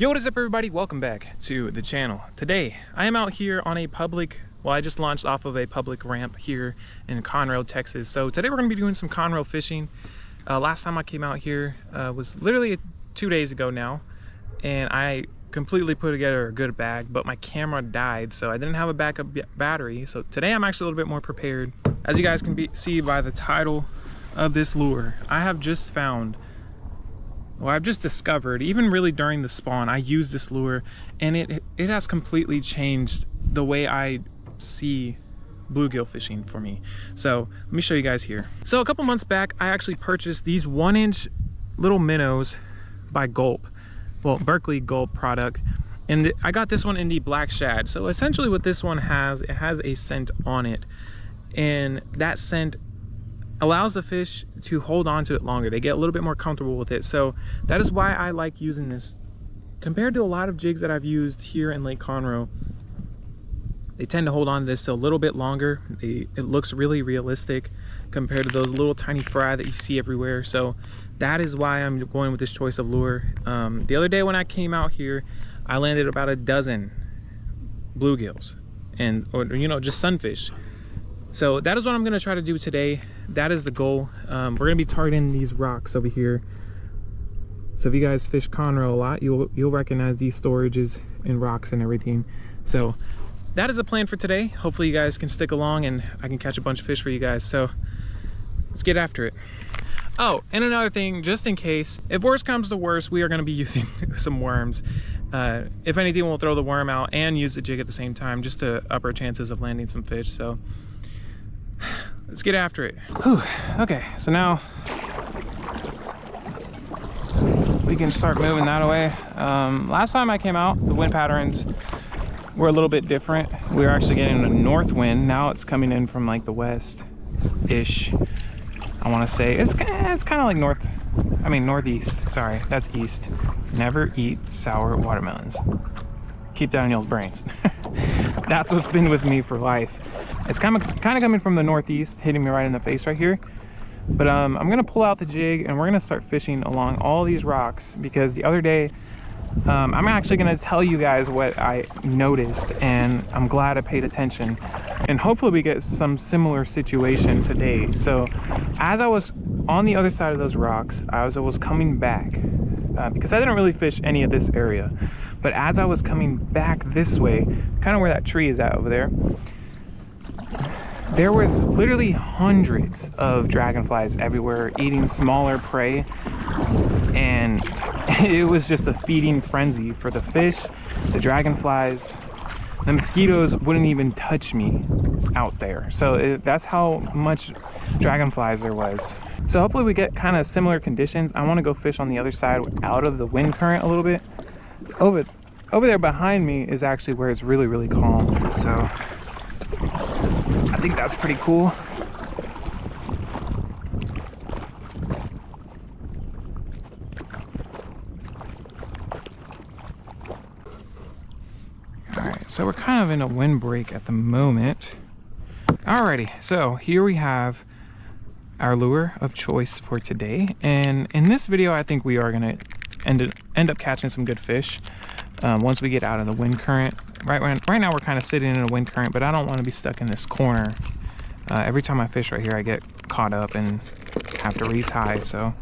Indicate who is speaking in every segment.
Speaker 1: Yo, what is up everybody? Welcome back to the channel. Today, I am out here on a public, well, I just launched off of a public ramp here in Conroe, Texas. So today we're gonna be doing some Conroe fishing. Last time I came out here was literally 2 days ago now, and I completely put together a good bag, but my camera died, so I didn't have a backup battery. So today I'm actually a little bit more prepared. As you guys can see by the title of this lure, I have just found, well, I've just discovered, even really during the spawn, I used this lure and it has completely changed the way I see bluegill fishing for me. So let me show you guys here. So a couple months back, I actually purchased these 1-inch little minnows by Gulp. Well, Berkeley Gulp product. And I got this one in the black shad. So essentially what this one has, it has a scent on it. And that scent allows the fish to hold on to it longer. They get a little bit more comfortable with it. So that is why I like using this. Compared to a lot of jigs that I've used here in Lake Conroe, they tend to hold on to this a little bit longer. It looks really realistic compared to those little tiny fry that you see everywhere. So that is why I'm going with this choice of lure. The other day when I came out here, I landed about a dozen bluegills or you know, just sunfish. So that is what I'm gonna try to do today. That is the goal. We're gonna be targeting these rocks over here. So if you guys fish Conroe a lot, you'll recognize these storages and rocks and everything. So that is the plan for today. Hopefully you guys can stick along and I can catch a bunch of fish for you guys. So let's get after it. Oh, and another thing, just in case, if worse comes to worse, we are gonna be using some worms. If anything, we'll throw the worm out and use the jig at the same time, just to up our chances of landing some fish. So let's get after it. Whew. Okay, so now we can start moving that away. Last time I came out, the wind patterns were a little bit different. We were actually getting a north wind. Now it's coming in from like the west-ish, I want to say. It's kind of like northeast. Sorry, that's east. Never eat sour watermelons. Keep that in y'all's brains. That's what's been with me for life. It's kind of coming from the northeast, hitting me right in the face right here. But I'm gonna pull out the jig and we're gonna start fishing along all these rocks, because the other day I'm actually gonna tell you guys what I noticed, and I'm glad I paid attention, and hopefully we get some similar situation today. So as I was on the other side of those rocks, as I was coming back, because I didn't really fish any of this area, but as I was coming back this way, kind of where that tree is at over there, there was literally hundreds of dragonflies everywhere eating smaller prey, and it was just a feeding frenzy for the fish, the dragonflies. The mosquitoes wouldn't even touch me out there. So that's how much dragonflies there was. So hopefully we get kind of similar conditions. I want to go fish on the other side out of the wind current a little bit. Over there behind me is actually where it's really, really calm. So I think that's pretty cool. All right, so we're kind of in a wind break at the moment. Alrighty, so here we have our lure of choice for today, and in this video I think we are gonna end up catching some good fish once we get out of the wind current. Right now we're kind of sitting in a wind current, but I don't want to be stuck in this corner. Every time I fish right here I get caught up and have to retie, so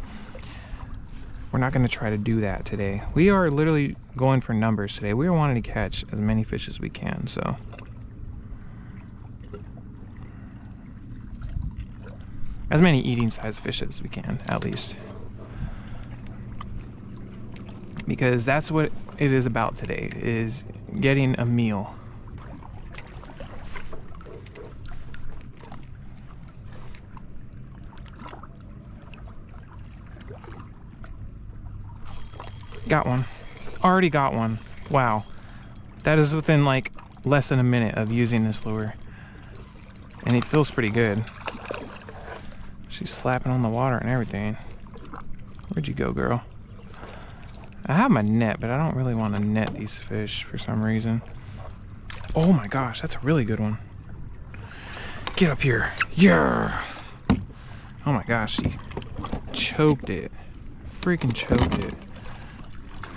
Speaker 1: we're not going to try to do that today. We are literally going for numbers today. We are wanting to catch as many fish as we can, so as many eating size fish as we can, at least, because that's what it is about today, is getting a meal. Got one. Already got one. Wow. That is within like less than a minute of using this lure, and it feels pretty good. She's slapping on the water and everything. Where'd you go, girl? I have my net, but I don't really want to net these fish for some reason. Oh my gosh, that's a really good one. Get up here. Yeah. Oh my gosh, she choked it. Freaking choked it.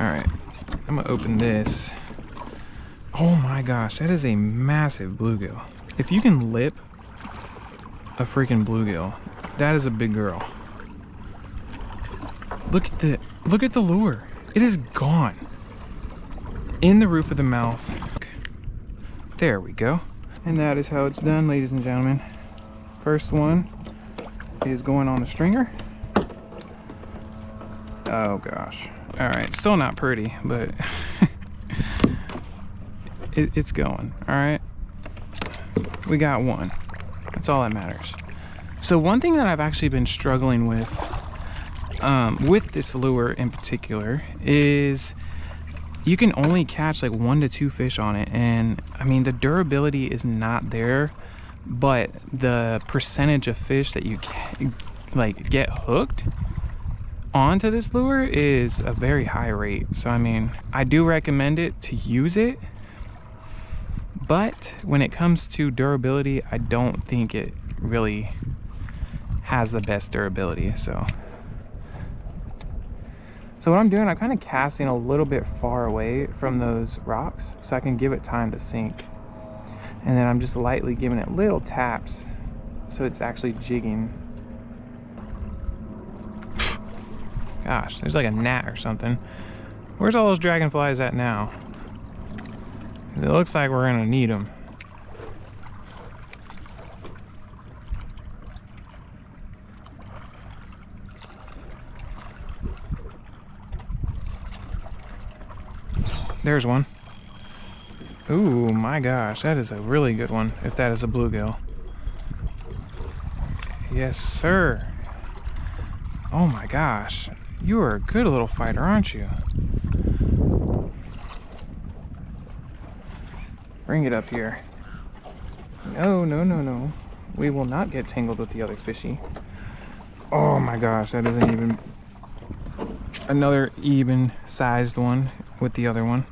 Speaker 1: All right. I'm gonna open this. Oh my gosh, that is a massive bluegill. If you can lip a freaking bluegill, that is a big girl. Look at the lure. It is gone. In the roof of the mouth. There we go. And that is how it's done, ladies and gentlemen. First one is going on the stringer. Oh gosh. All right, still not pretty, but it's going. All right, we got one. That's all that matters. So one thing that I've actually been struggling with this lure in particular is you can only catch like 1 to 2 fish on it, and I mean the durability is not there, but the percentage of fish that you like get hooked onto this lure is a very high rate. So I mean, I do recommend it to use it, but when it comes to durability, I don't think it really has the best durability. So what I'm doing, I'm kind of casting a little bit far away from those rocks so I can give it time to sink. And then I'm just lightly giving it little taps so it's actually jigging. Gosh, there's like a gnat or something. Where's all those dragonflies at now? It looks like we're gonna need them. There's one. Ooh, my gosh, that is a really good one, if that is a bluegill. Yes, sir. Oh my gosh, you are a good little fighter, aren't you? Bring it up here. No, no, no, no. We will not get tangled with the other fishy. Oh my gosh, that isn't even another even sized one with the other one.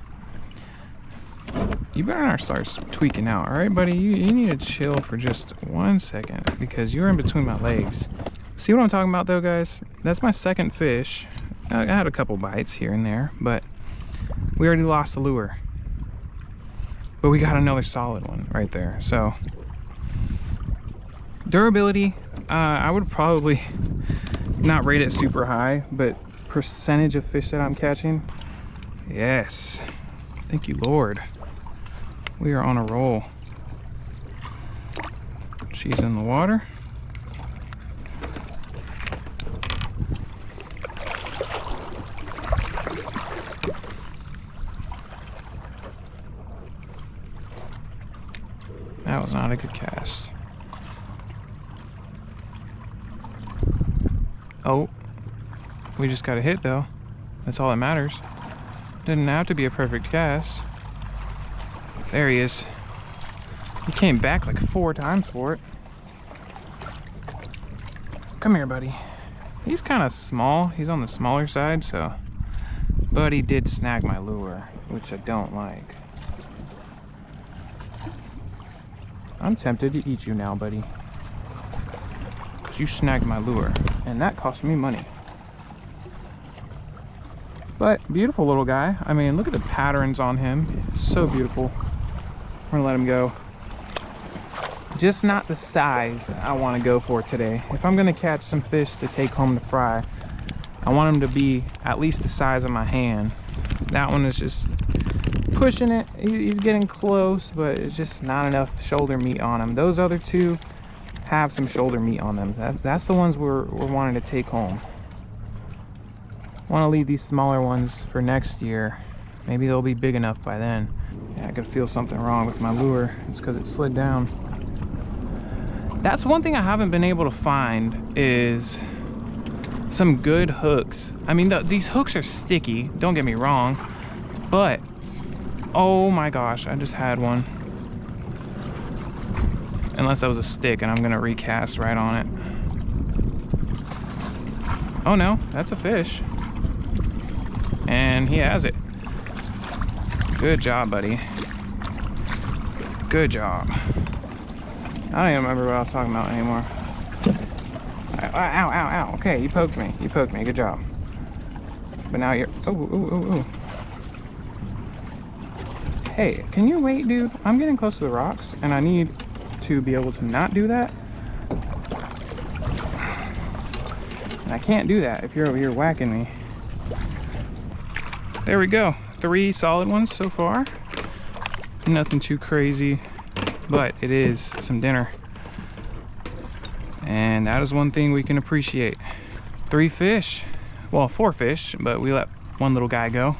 Speaker 1: You better not start tweaking out, all right, buddy? You need to chill for just 1 second because you're in between my legs. See what I'm talking about though, guys? That's my second fish. I had a couple bites here and there, but we already lost the lure. But we got another solid one right there. So durability, I would probably not rate it super high, but percentage of fish that I'm catching, yes. Thank you, Lord. We are on a roll. She's in the water. That was not a good cast. Oh, we just got a hit though. That's all that matters. Didn't have to be a perfect cast. There he is. He came back like 4 times for it. Come here, buddy. He's kind of small. He's on the smaller side, so. But he did snag my lure, which I don't like. I'm tempted to eat you now, buddy. Because you snagged my lure, and that cost me money. But beautiful little guy. I mean, look at the patterns on him. So beautiful. We're gonna let him go. Just not the size I want to go for today. If I'm gonna catch some fish to take home to fry, I want them to be at least the size of my hand. That one is just pushing it. He's getting close, but it's just not enough shoulder meat on him. Those other two have some shoulder meat on them. That's the ones we're wanting to take home. Want to leave these smaller ones for next year. Maybe they'll be big enough by then. Yeah, I could feel something wrong with my lure. It's because it slid down. That's one thing I haven't been able to find is some good hooks. I mean, these hooks are sticky, don't get me wrong, but oh my gosh, I just had one. Unless that was a stick and I'm gonna recast right on it. Oh no, that's a fish. And he has it. Good job, buddy. Good job. I don't even remember what I was talking about anymore. Ow, ow, ow, ow. Okay, you poked me. You poked me. Good job. But now you're... Oh, ooh, ooh, ooh. Hey, can you wait, dude? I'm getting close to the rocks, and I need to be able to not do that. And I can't do that if you're over here whacking me. There we go. 3 solid ones so far. Nothing too crazy, but it is some dinner. And that is one thing we can appreciate. 3 fish. Well, 4 fish, but we let one little guy go.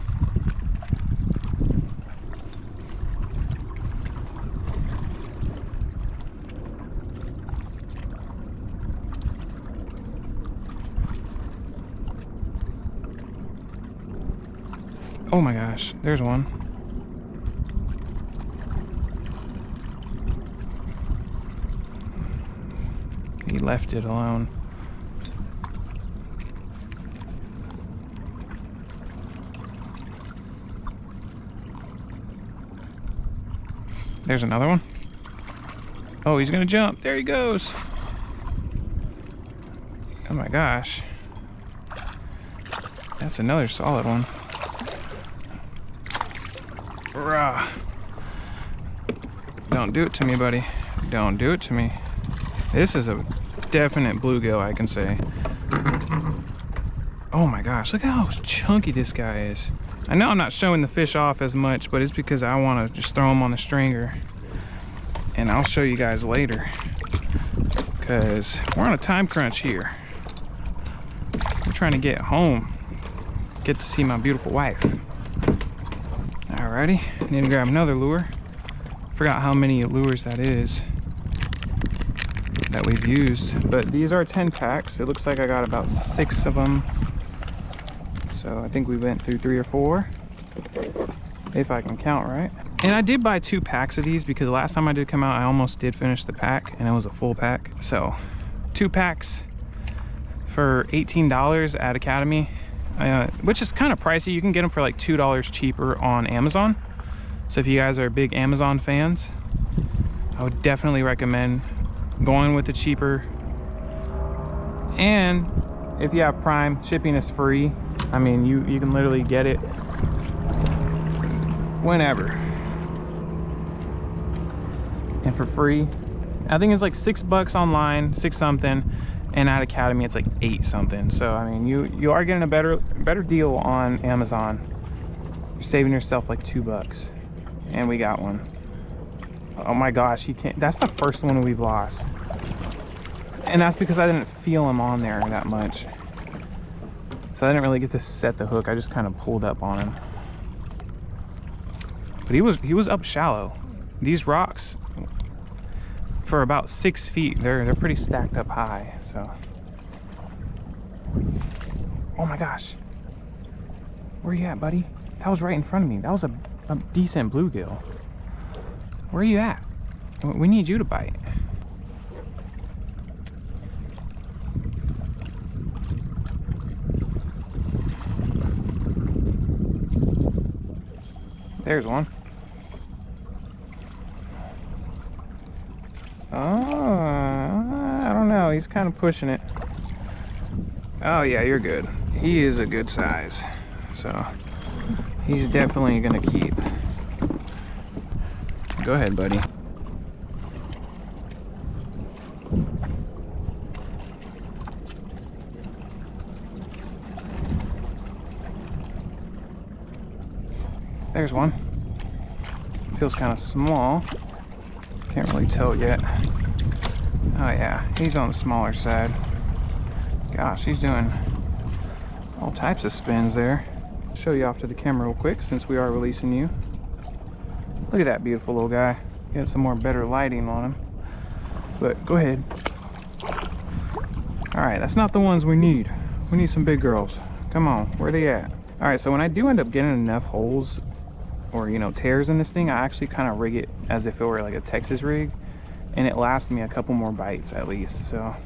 Speaker 1: Oh my gosh, there's one. He left it alone. There's another one. Oh, he's gonna jump. There he goes. Oh my gosh. That's another solid one. Rah. Don't do it to me, buddy. Don't do it to me. This is a definite bluegill, I can say. Oh my gosh, look how chunky this guy is. I know I'm not showing the fish off as much, but it's because I want to just throw him on the stringer. And I'll show you guys later, because we're on a time crunch here. We're trying to get home, get to see my beautiful wife. Alrighty, need to grab another lure. Forgot how many lures that is that we've used, but these are 10 packs. It looks like I got about 6 of them. So I think we went through 3 or 4, if I can count right. And I did buy 2 packs of these because the last time I did come out, I almost did finish the pack, and it was a full pack. So 2 packs for $18 at Academy, which is kind of pricey. You can get them for like $2 cheaper on Amazon. So if you guys are big Amazon fans, I would definitely recommend going with the cheaper. And if you have Prime, shipping is free. I mean, you can literally get it whenever and for free. I think it's like $6 online, 6 something, and at Academy it's like 8 something. So I mean, you are getting a better deal on Amazon. You're saving yourself like $2. And we got one. Oh my gosh, he can't. That's the first one we've lost, and that's because I didn't feel him on there that much, so I didn't really get to set the hook. I just kind of pulled up on him, but he was up shallow. These rocks, for about 6 feet, they're pretty stacked up high. So, oh my gosh, where you at, buddy? That was right in front of me. That was a decent bluegill. Where are you at? We need you to bite. There's one. Oh, I don't know. He's kind of pushing it. Oh yeah, you're good. He is a good size. So he's definitely gonna keep. Go ahead, buddy. There's one. Feels kind of small. Can't really tell yet. Oh yeah, he's on the smaller side. Gosh, he's doing all types of spins there. I'll show you off to the camera real quick since we are releasing you. Look at that beautiful little guy. Get some more better lighting on him. But go ahead. All right, that's not the ones we need. We need some big girls. Come on, where are they at? All right, so when I do end up getting enough holes or, you know, tears in this thing, I actually kind of rig it as if it were like a Texas rig, and it lasts me a couple more bites at least. So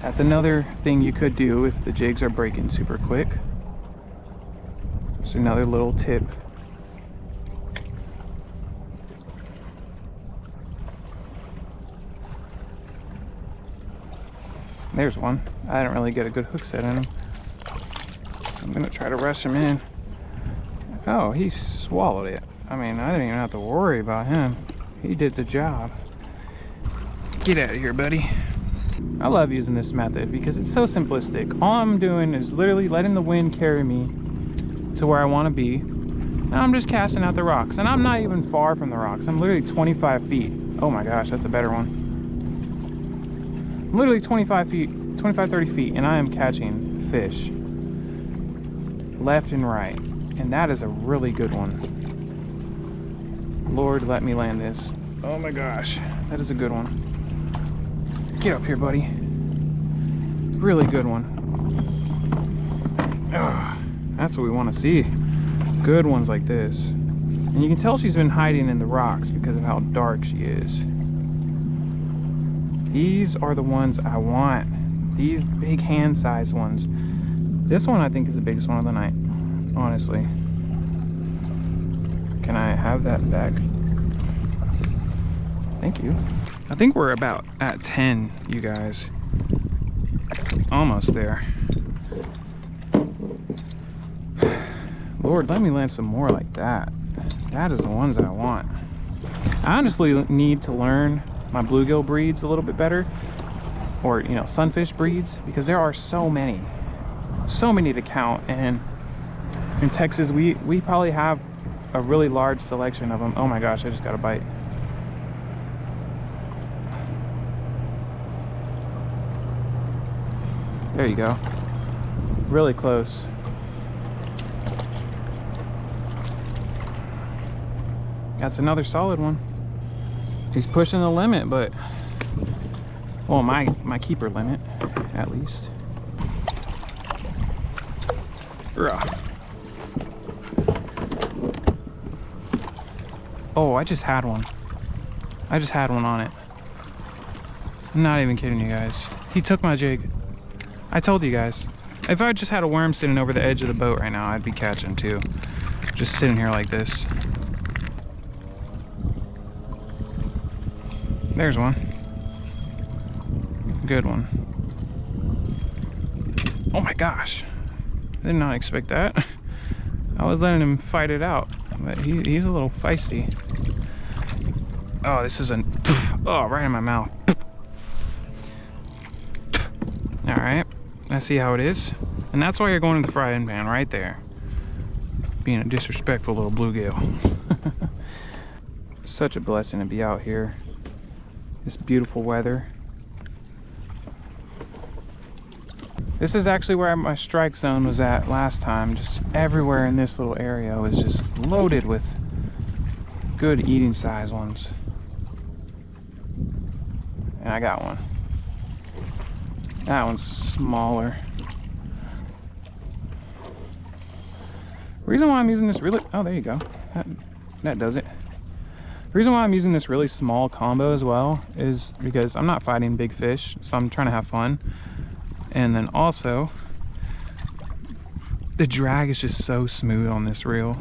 Speaker 1: that's another thing you could do if the jigs are breaking super quick. Just another little tip. There's one. I didn't really get a good hook set in him, so I'm gonna try to rush him in. Oh, he swallowed it. I mean, I didn't even have to worry about him. He did the job. Get out of here, buddy. I love using this method because it's so simplistic. All I'm doing is literally letting the wind carry me to where I want to be. And I'm just casting out the rocks. And I'm not even far from the rocks. I'm literally 25 feet. Oh my gosh, that's a better one. I'm literally 25 feet, 25, 30 feet, and I am catching fish left and right. And that is a really good one. Lord, let me land this. Oh my gosh, that is a good one. Get up here, buddy. Really good one. Ugh, that's what we want to see. Good ones like this. And you can tell she's been hiding in the rocks because of how dark she is. These are the ones I want. These big hand-sized ones. This one I think is the biggest one of the night, honestly. Can I have that back? Thank you. I think we're about at 10, you guys. Almost there. Lord, let me land some more like that. That is the ones I want. I honestly need to learn my bluegill breeds a little bit better. Or, you know, sunfish breeds. Because there are so many. So many to count. And in Texas, we probably have a really large selection of them. Oh my gosh, I just got a bite. There you go. Really close. That's another solid one. He's pushing the limit, but well, my keeper limit, at least. Ugh. Oh, I just had one. I just had one on it. I'm not even kidding you guys. He took my jig. I told you guys. If I just had a worm sitting over the edge of the boat right now, I'd be catching too. Just sitting here like this. There's one. Good one. Oh my gosh. I did not expect that. I was letting him fight it out, but he's a little feisty. Oh, this is oh, right in my mouth. All right. I see how it is. And that's why you're going to the frying pan right there. Being a disrespectful little bluegill. Such a blessing to be out here. This beautiful weather. This is actually where my strike zone was at last time. Just everywhere in this little area was just loaded with good eating size ones. And I got one. That one's smaller. Reason why I'm using this really, oh, there you go. That does it. The reason why I'm using this really small combo as well is because I'm not fighting big fish, so I'm trying to have fun. And then also, the drag is just so smooth on this reel.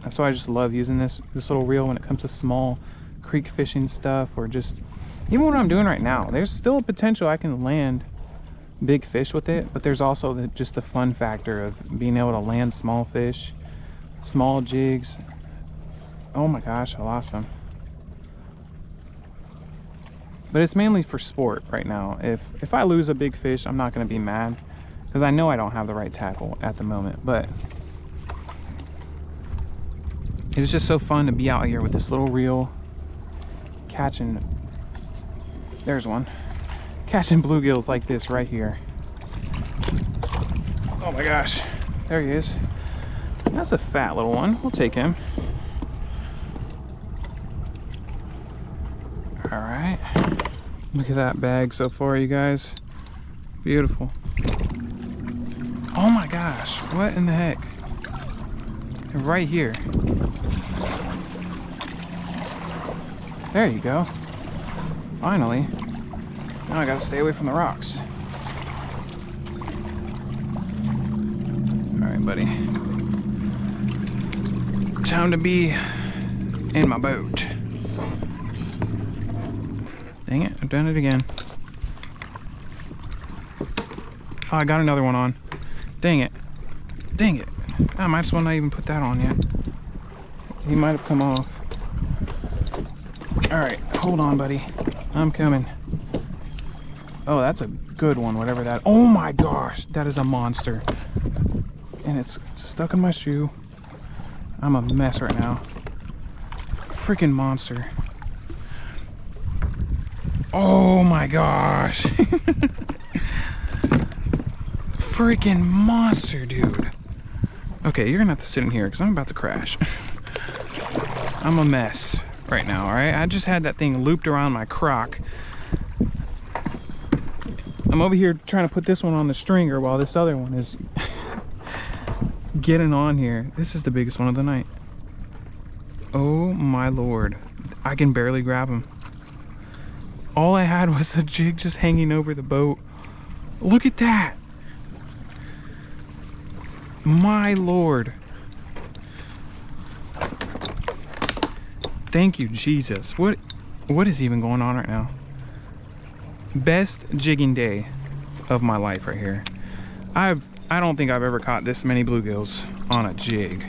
Speaker 1: That's why I just love using this little reel when it comes to small creek fishing stuff, or just even what I'm doing right now. There's still a potential I can land big fish with it, but there's also just the fun factor of being able to land small fish, small jigs. Oh my gosh, I lost them. But it's mainly for sport right now. If I lose a big fish, I'm not going to be mad, because I know I don't have the right tackle at the moment. But it's just so fun to be out here with this little reel, catching, there's one, catching bluegills like this right here. Oh my gosh, there he is. That's a fat little one. We'll take him. All right, look at that bag so far, you guys. Beautiful. Oh my gosh, what in the heck? They're right here. There you go. Finally. Now I gotta stay away from the rocks. All right, buddy. Time to be in my boat. Dang it, I've done it again. Oh, I got another one on. Dang it. Dang it. I might as well not even put that on yet. He might have come off. All right, hold on, buddy. I'm coming. Oh, that's a good one, whatever that. Oh my gosh, that is a monster. And it's stuck in my shoe. I'm a mess right now. Freaking monster. Oh my gosh. Freaking monster, dude. Okay, you're gonna have to sit in here because I'm about to crash. I'm a mess right now, all right? I just had that thing looped around my croc. I'm over here trying to put this one on the stringer while this other one is getting on here. This is the biggest one of the night. Oh my Lord. I can barely grab him. All I had was a jig just hanging over the boat. Look at that. My Lord. Thank you, Jesus. What is even going on right now? Best jigging day of my life right here. I don't think I've ever caught this many bluegills on a jig.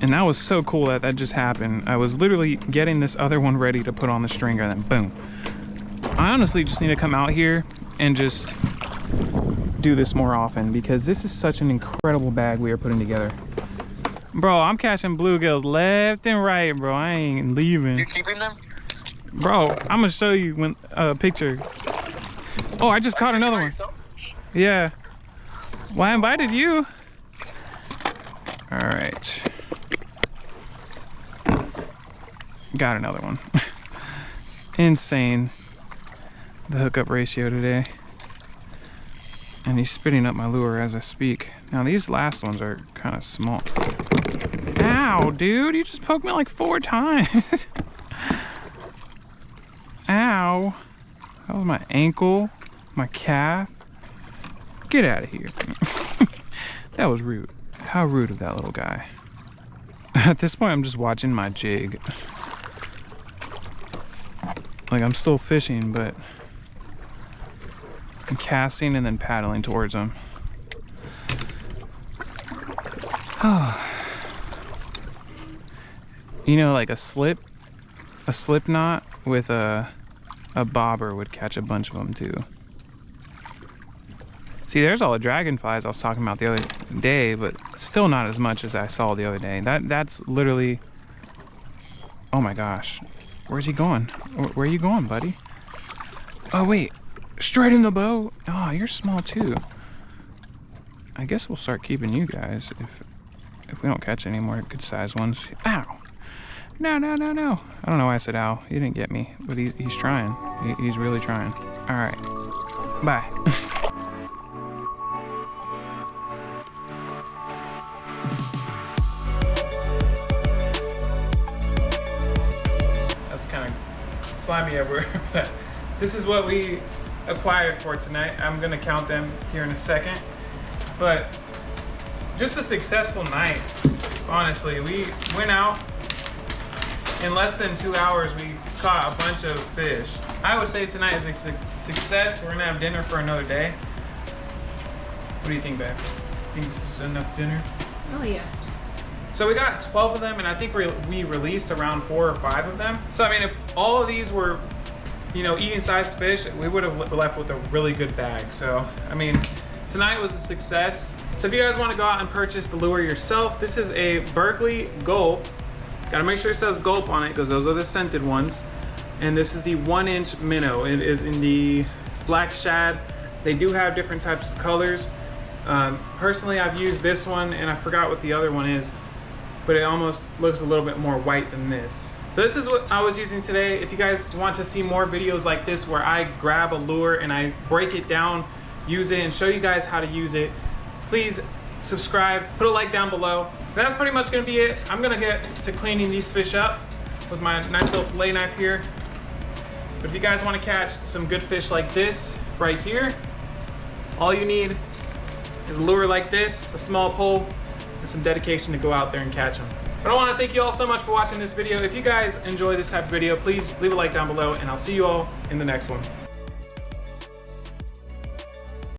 Speaker 1: And that was so cool that that just happened. I was literally getting this other one ready to put on the stringer and then boom. I honestly just need to come out here and just do this more often because this is such an incredible bag we are putting together. Bro, I'm catching bluegills left and right, bro. I ain't leaving.
Speaker 2: You keeping them?
Speaker 1: Bro, I'm gonna show you when a picture. Oh, I just caught another one.
Speaker 2: Yourself?
Speaker 1: Yeah. Well, I invited you. All right. Got another one. Insane. The hookup ratio today. And he's spitting up my lure as I speak. Now these last ones are kind of small. Ow, dude, you just poked me like 4 times. Ow. That was my ankle, my calf. Get out of here. That was rude. How rude of that little guy. At this point, I'm just watching my jig. Like, I'm still fishing, but I'm casting and then paddling towards him. You know, like a slip knot with a bobber would catch a bunch of them too. See, there's all the dragonflies I was talking about the other day, but still not as much as I saw the other day. That's literally, oh my gosh. Where's he going? Where are you going, buddy? Oh wait, straight in the boat. Oh, you're small too. I guess we'll start keeping you guys if we don't catch any more good sized ones. Ow. No. I don't know why I said ow. He didn't get me, but he's trying. He's really trying. All right. Bye. That's kind of slimy everywhere, but this is what we acquired for tonight. I'm gonna count them here in a second, but just a successful night. Honestly, we went out. In less than 2 hours, we caught a bunch of fish. I would say tonight is a success. We're gonna have dinner for another day. What do you think, babe? Think this is enough dinner?
Speaker 3: Oh yeah.
Speaker 1: So we got 12 of them, and I think we released around 4 or 5 of them. So I mean, if all of these were, you know, eating sized fish, we would have left with a really good bag. So I mean, tonight was a success. So if you guys want to go out and purchase the lure yourself, this is a Berkley Gulp. Gotta make sure it says Gulp on it because those are the scented ones. And this is the 1-inch minnow. It is in the black shad. They do have different types of colors. Personally, I've used this one and I forgot what the other one is, but it almost looks a little bit more white than this. So this is what I was using today. If you guys want to see more videos like this where I grab a lure and I break it down, use it, and show you guys how to use it, please subscribe, put a like down below. That's pretty much gonna be it. I'm gonna get to cleaning these fish up with my nice little fillet knife here. But if you guys wanna catch some good fish like this right here, all you need is a lure like this, a small pole, and some dedication to go out there and catch them. But I wanna thank you all so much for watching this video. If you guys enjoy this type of video, please leave a like down below, and I'll see you all in the next one.